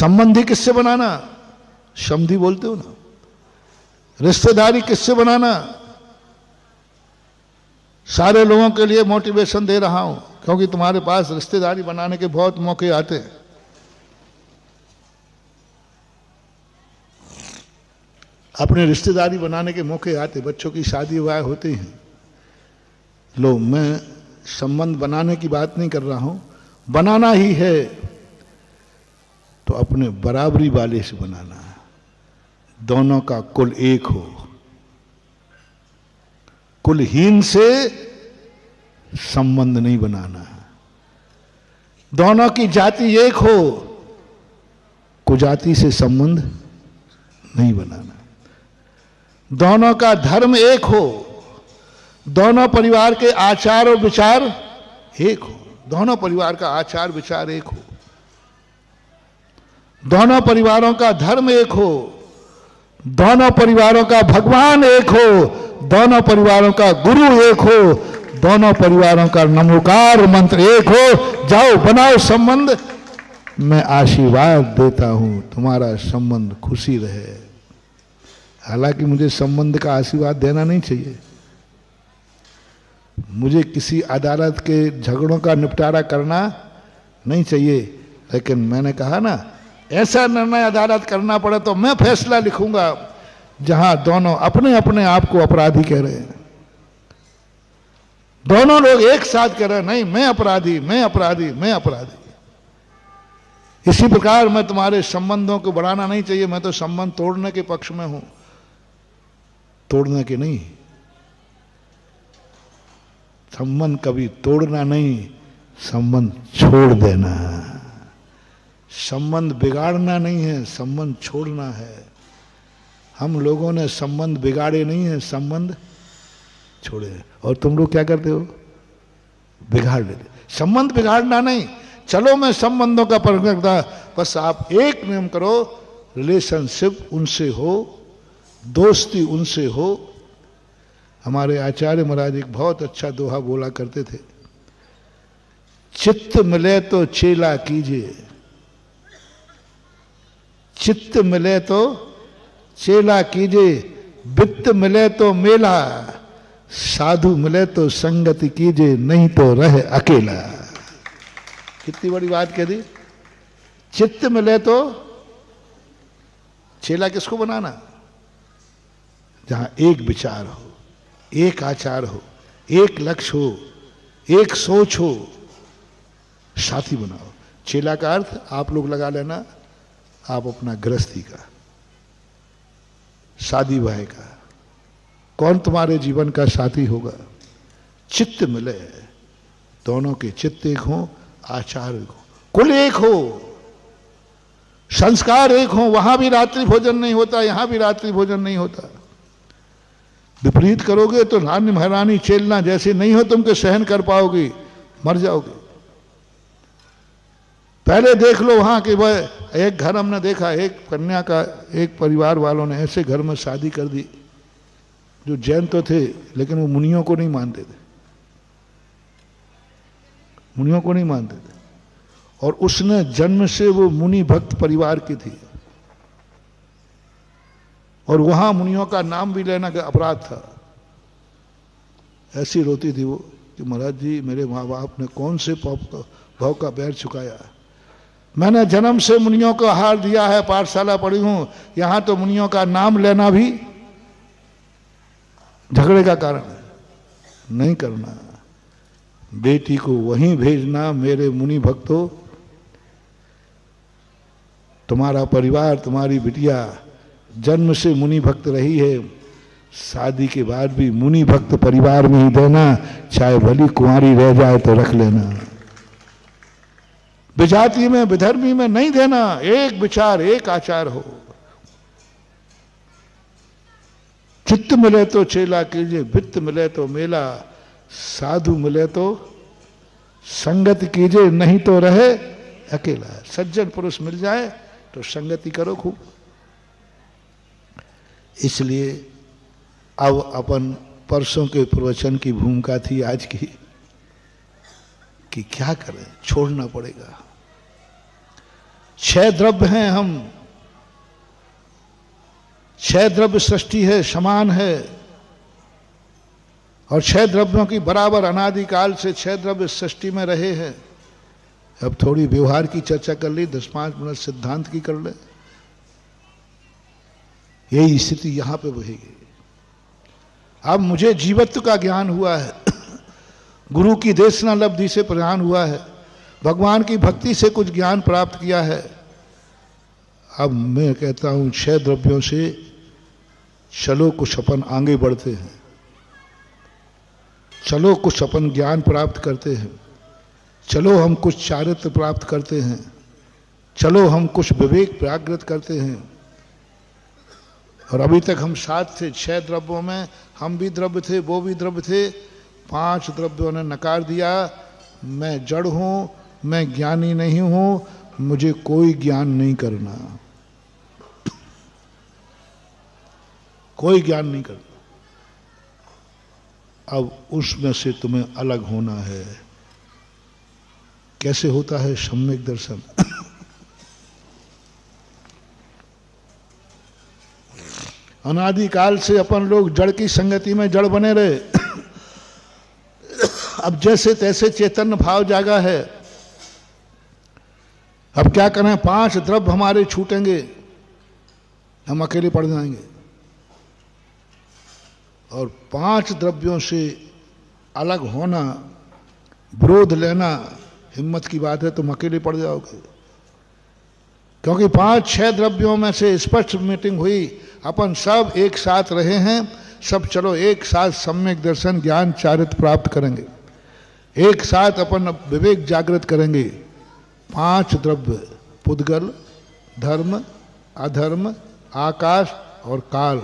संबंधी किससे बनाना? समधी बोलते हो ना। रिश्तेदारी किससे बनाना? सारे लोगों के लिए मोटिवेशन दे रहा हूं, क्योंकि तुम्हारे पास रिश्तेदारी बनाने के बहुत मौके आते हैं। अपने रिश्तेदारी बनाने के मौके आते, बच्चों की शादी विवाह होते हैं। लो, मैं संबंध बनाने की बात नहीं कर रहा हूं, बनाना ही है तो अपने बराबरी वाले से बनाना है, दोनों का कुल एक हो। कुलहीन से संबंध नहीं बनाना, दोनों की जाति एक हो, कुजाति से संबंध नहीं बनाना। दोनों का धर्म एक हो, दोनों परिवार के आचार और विचार एक हो, दोनों परिवार का आचार विचार एक हो, दोनों परिवारों का धर्म एक हो, दोनों परिवारों का भगवान एक हो, दोनों परिवारों का गुरु एक हो, दोनों परिवारों का नमोकार मंत्र एक हो। जाओ बनाओ संबंध, मैं आशीर्वाद देता हूं तुम्हारा संबंध खुशी रहे। हालांकि मुझे संबंध का आशीर्वाद देना नहीं चाहिए, मुझे किसी अदालत के झगड़ों का निपटारा करना नहीं चाहिए, लेकिन मैंने कहा ना, ऐसा निर्णय अदालत करना पड़े तो मैं फैसला लिखूंगा जहां दोनों अपने अपने आप को अपराधी कह रहे हैं। दोनों लोग एक साथ कह रहे हैं, नहीं मैं अपराधी, मैं अपराधी, मैं अपराधी। इसी प्रकार मैं तुम्हारे संबंधों को बढ़ाना नहीं चाहिए, मैं तो संबंध तोड़ने के पक्ष में हूं, तोड़ने के नहीं। संबंध कभी तोड़ना नहीं, संबंध छोड़ देना। संबंध बिगाड़ना नहीं है, संबंध छोड़ना है। हम लोगों ने संबंध बिगाड़े नहीं है, संबंध छोड़े। और तुम लोग क्या करते हो? बिगाड़ लेते। संबंध बिगाड़ना नहीं, चलो मैं संबंधों का परखता, बस आप एक नियम करो, रिलेशनशिप उनसे हो, दोस्ती उनसे हो। हमारे आचार्य महाराज एक बहुत अच्छा दोहा बोला करते थे, चित्त मिले तो चेला कीजिए, चित्त मिले तो चेला कीजिए, वित्त मिले तो मेला, साधु मिले तो संगति कीजिए, नहीं तो रहे अकेला। कितनी बड़ी बात कह दी। चित्त मिले तो चेला किसको बनाना? जहां एक विचार हो, एक आचार हो, एक लक्ष्य हो, एक सोच हो, साथी बनाओ। चेला का अर्थ आप लोग लगा लेना, आप अपना गृहस्थी का, शादी ब्याह का, कौन तुम्हारे जीवन का साथी होगा? चित्त मिले, दोनों के चित्त एक हो, आचार एक हो, कुल एक हो, संस्कार एक हो। वहां भी रात्रि भोजन नहीं होता, यहां भी रात्रि भोजन नहीं होता। विपरीत करोगे तो रानी महारानी चेलना जैसे नहीं हो तुम के सहन कर पाओगे, मर जाओगे। पहले देख लो वहां कि वह एक घर हमने देखा, एक कन्या का एक परिवार वालों ने ऐसे घर में शादी कर दी, जो जैन तो थे लेकिन वो मुनियों को नहीं मानते थे, मुनियों को नहीं मानते थे। और उसने जन्म से वो मुनि भक्त परिवार की थी, और वहां मुनियों का नाम भी लेना का अपराध था। ऐसी रोती थी वो कि महाराज जी मेरे माँ बाप ने कौन से भाव का बैर चुकाया, मैंने जन्म से मुनियों को आहार दिया है, पाठशाला पढ़ी हूं, यहां तो मुनियों का नाम लेना भी झगड़े का कारण है। नहीं करना, बेटी को वहीं भेजना। मेरे मुनि भक्तों, तुम्हारा परिवार, तुम्हारी बिटिया जन्म से मुनि भक्त रही है, शादी के बाद भी मुनि भक्त परिवार में ही देना, चाहे भली कुंवारी रह जाए तो रख लेना। विजाति में विधर्मी में नहीं देना, एक विचार एक आचार हो। चित्त मिले तो चेला कीजिए, वित्त मिले तो मेला, साधु मिले तो संगति कीजिए, नहीं तो रहे अकेला। सज्जन पुरुष मिल जाए तो संगति करो खूब। इसलिए अब अपन परसों के प्रवचन की भूमिका थी आज की कि क्या करें, छोड़ना पड़ेगा। 6 द्रव्य हैं हम, 6 द्रव्य सृष्टि है, समान है, और 6 द्रव्यों की बराबर अनादिकाल से 6 द्रव्य सृष्टि में रहे हैं। अब थोड़ी व्यवहार की चर्चा कर ली, 10-5 मिनट सिद्धांत की कर ले, यही स्थिति यहां पे बहेगी। अब मुझे जीवत्व का ज्ञान हुआ है, गुरु की देशना लब्धि से प्रदान हुआ है, भगवान की भक्ति से कुछ ज्ञान प्राप्त किया है। अब मैं कहता हूं 6 द्रव्यों से चलो कुछ अपन आगे बढ़ते हैं, चलो कुछ अपन ज्ञान प्राप्त करते हैं, चलो हम कुछ चारित्र प्राप्त करते हैं, चलो हम कुछ विवेक जागृत करते हैं। और अभी तक हम साथ थे, 6 द्रव्यों में हम भी द्रव्य थे, वो भी द्रव्य थे। 5 द्रव्यों ने नकार दिया, मैं जड़ हूं, मैं ज्ञानी नहीं हूं, मुझे कोई ज्ञान नहीं करना, कोई ज्ञान नहीं करना। अब उसमें से तुम्हें अलग होना है। कैसे होता है सम्यक दर्शन? अनादिकाल से अपन लोग जड़ की संगति में जड़ बने रहे। अब जैसे तैसे चैतन्य भाव जागा है। अब क्या करें, 5 द्रव्य हमारे छूटेंगे, हम अकेले पड़ जाएंगे। और 5 द्रव्यों से अलग होना, विरोध लेना हिम्मत की बात है, तुम अकेले पड़ जाओगे। क्योंकि 5-6 द्रव्यों में से स्पष्ट मीटिंग हुई, अपन सब एक साथ रहे हैं, सब चलो एक साथ सम्यक दर्शन ज्ञान चारित्र प्राप्त करेंगे, एक साथ अपन विवेक जागृत करेंगे। 5 द्रव्य, पुद्गल, धर्म, अधर्म, आकाश और काल,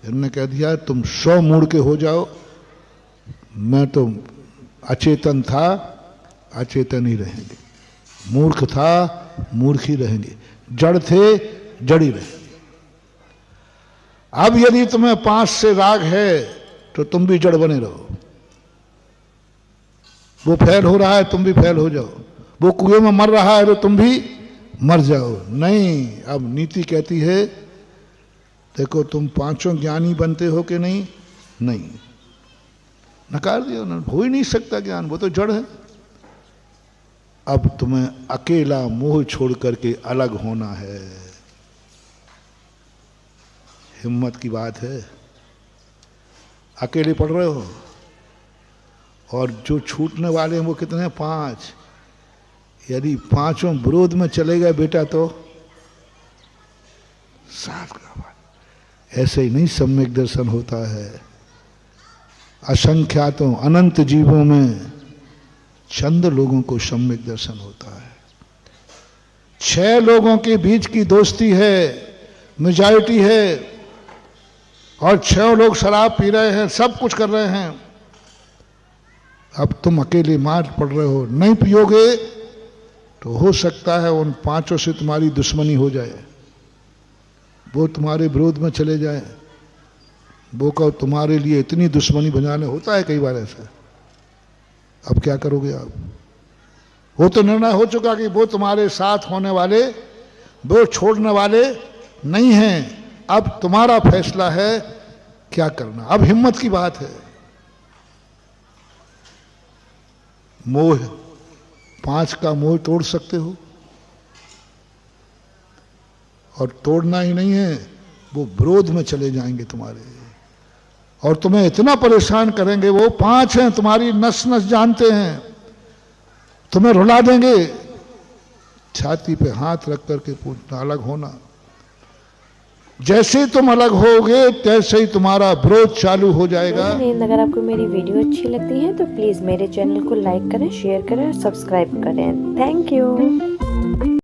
इनने कह दिया तुम 100 मूढ़ के हो जाओ। मैं तो अचेतन था, अचेतन ही रहेंगे, मूर्ख था, मूर्ख ही रहेंगे, जड़ थे, जड़ ही रहेंगे। अब यदि तुम्हें 5 से राग है तो तुम भी जड़ बने रहो। वो फैल हो रहा है, तुम भी फैल हो जाओ। वो कुएं में मर रहा है तो तुम भी मर जाओ। नहीं, अब नीति कहती है देखो तुम 5 ज्ञानी बनते हो कि नहीं? नहीं, नकार दिया उन्होंने, हो ही नहीं सकता ज्ञान, वो तो जड़ है। अब तुम्हें अकेला मोह छोड़ करके अलग होना है। हिम्मत की बात है। अकेले पढ़ रहे हो, और जो छूटने वाले हैं वो कितने हैं? 5। यदि 5 विरोध में चले गए बेटा तो साफ का बात। ऐसे ही नहीं सम्यक दर्शन होता है। असंख्यातों अनंत जीवों में चंद लोगों को सम्यक दर्शन होता है। 6 लोगों के बीच की दोस्ती है, मेजॉरिटी है, और 6 लोग शराब पी रहे हैं, सब कुछ कर रहे हैं। अब तुम अकेले मार पड़ रहे हो, नहीं पियोगे तो हो सकता है उन 5 से तुम्हारी दुश्मनी हो जाए, वो तुम्हारे विरोध में चले जाए, वो कहो तुम्हारे लिए इतनी दुश्मनी बनाने, होता है कई बार ऐसा। अब क्या करोगे आप? वो तो निर्णय हो चुका कि वो तुम्हारे साथ होने वाले, वो छोड़ने वाले नहीं हैं। अब तुम्हारा फैसला है क्या करना। अब हिम्मत की बात है। मोह, 5 का मोह तोड़ सकते हो, और तोड़ना ही नहीं है, वो विरोध में चले जाएंगे तुम्हारे, और तुम्हें इतना परेशान करेंगे। वो 5 हैं, तुम्हारी नस नस जानते हैं, तुम्हें रुला देंगे। छाती पे हाथ रख करके पूछना अलग होना। जैसे तुम अलग होगे तैसे ही तुम्हारा विरोध चालू हो जाएगा। अगर आपको मेरी वीडियो अच्छी लगती है तो प्लीज मेरे चैनल को लाइक करें, शेयर करें और सब्सक्राइब करें। Thank you.